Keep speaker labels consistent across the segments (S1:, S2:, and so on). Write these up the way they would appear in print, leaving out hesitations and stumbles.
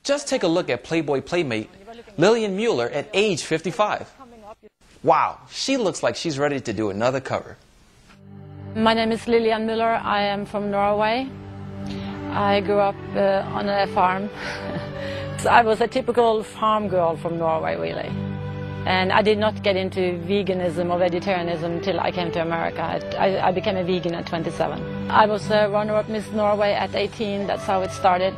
S1: Just take a look at Playboy playmate Lillian Muller at age 55. Wow, she looks like she's ready to do another cover.
S2: My name is Lillian Muller. I am from Norway. I grew up on a farm. So I was a typical farm girl from Norway, really. And I did not get into veganism or vegetarianism until I came to America. I became a vegan at 27. I was a runner-up Miss Norway at 18. That's how it started.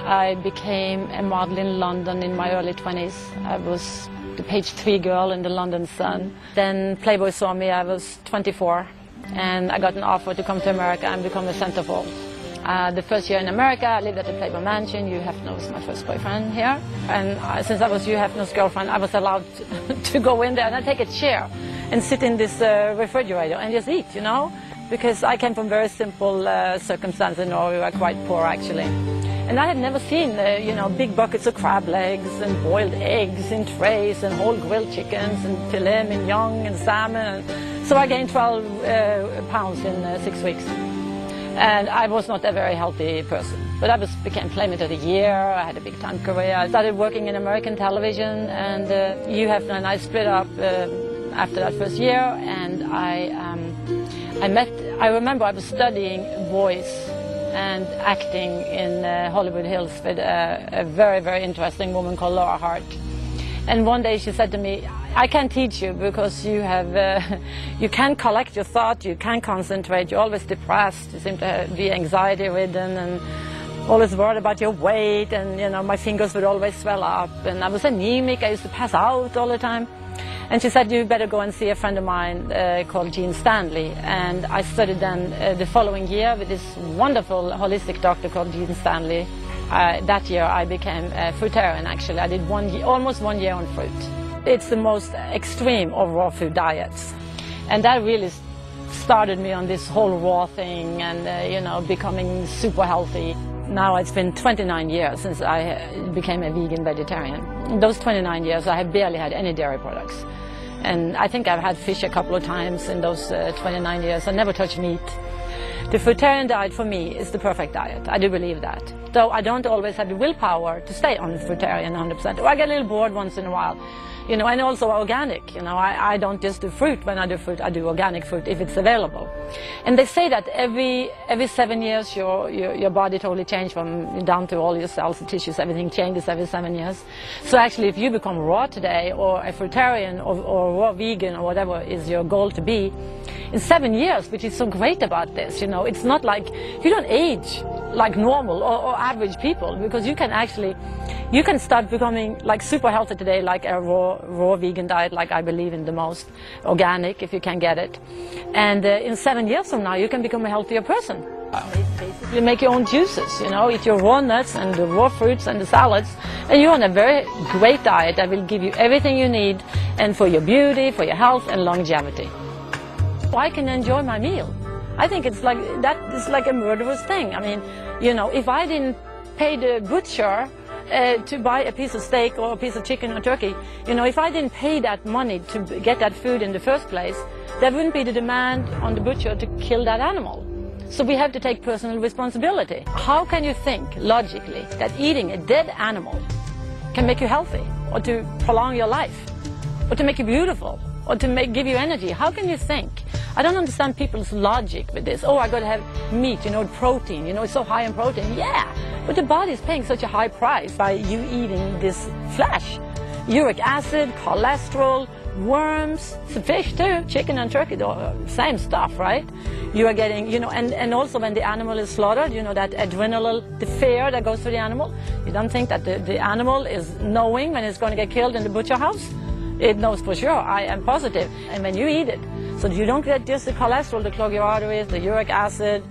S2: I became a model in London in my early 20s. I was the page 3 girl in the London Sun. Then Playboy saw me. I was 24. And I got an offer to come to America and become a centerfold. The first year in America, I lived at the Playboy Mansion. Hugh Hefner was my first boyfriend here. And since I was Hugh Hefner's girlfriend, I was allowed to go in there and I take a chair and sit in this refrigerator and just eat, you know? Because I came from very simple circumstances in Norway. We were quite poor, actually. And I had never seen, you know, big buckets of crab legs and boiled eggs in trays and whole grilled chickens and filet mignon and salmon. So I gained 12 pounds in 6 weeks. And I was not a very healthy person. But I became Playmate of the Year. I had a big time career. I started working in American television, and Hugh Hefner and I split up after that first year. And I remember I was studying voice and acting in Hollywood Hills with a very, very interesting woman called Laura Hart. And one day she said to me, I can't teach you because you can't collect your thought, you can't concentrate, you're always depressed, you seem to be anxiety-ridden and always worried about your weight, and you know, my fingers would always swell up, and I was anemic, I used to pass out all the time. And she said, you better go and see a friend of mine called Jean Stanley. And I studied then the following year with this wonderful holistic doctor called Jean Stanley. That year I became a fruitarian, actually. I did almost 1 year on fruit. It's the most extreme of raw food diets. And that really started me on this whole raw thing and, you know, becoming super healthy. Now it's been 29 years since I became a vegan vegetarian. In those 29 years I have barely had any dairy products. And I think I've had fish a couple of times in those 29 years. I never touched meat. The fruitarian diet for me is the perfect diet. I do believe that. Though I don't always have the willpower to stay on fruitarian 100%. Or I get a little bored once in a while. You know, and also organic. You know, I don't just do fruit. When I do fruit, I do organic fruit if it's available. And they say that every 7 years your body totally changes from down to all your cells, the tissues, everything changes every 7 years. So actually, if you become raw today, or a fruitarian, or raw vegan, or whatever is your goal to be, in 7 years, which is so great about this, you know, it's not like you don't age like normal or average people, because you can start becoming like super healthy today, like a raw vegan diet, like I believe in the most, organic if you can get it. And in 7 years from now, you can become a healthier person. Basically make your own juices, you know, eat your raw nuts and the raw fruits and the salads, and you're on a very great diet that will give you everything you need, and for your beauty, for your health and longevity. I can enjoy my meal. I think it's like, that is like a murderous thing. I mean, you know, if I didn't pay the butcher to buy a piece of steak or a piece of chicken or turkey, you know, if I didn't pay that money to get that food in the first place, there wouldn't be the demand on the butcher to kill that animal. So we have to take personal responsibility. How can you think logically that eating a dead animal can make you healthy, or to prolong your life, or to make you beautiful, or to give you energy? How can you think? I don't understand people's logic with this. Oh, I got to have meat, you know, protein, you know, it's so high in protein. Yeah, but the body is paying such a high price by you eating this flesh. Uric acid, cholesterol, worms, fish too, chicken and turkey, the same stuff, right? You are getting, you know, and also when the animal is slaughtered, you know, that adrenaline, the fear that goes through the animal. You don't think that the animal is knowing when it's going to get killed in the butcher house? It knows for sure, I am positive. And when you eat it, so you don't get just the cholesterol to clog your arteries, the uric acid,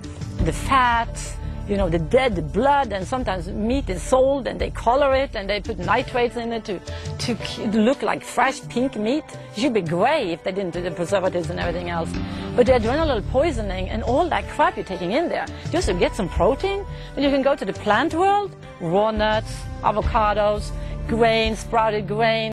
S2: the fats, you know, the dead blood, and sometimes meat is sold and they color it and they put nitrates in it to look like fresh pink meat. It should be gray if they didn't do the preservatives and everything else. But the adrenal poisoning and all that crap you're taking in there, just to get some protein, then you can go to the plant world, raw nuts, avocados, grains, sprouted grains.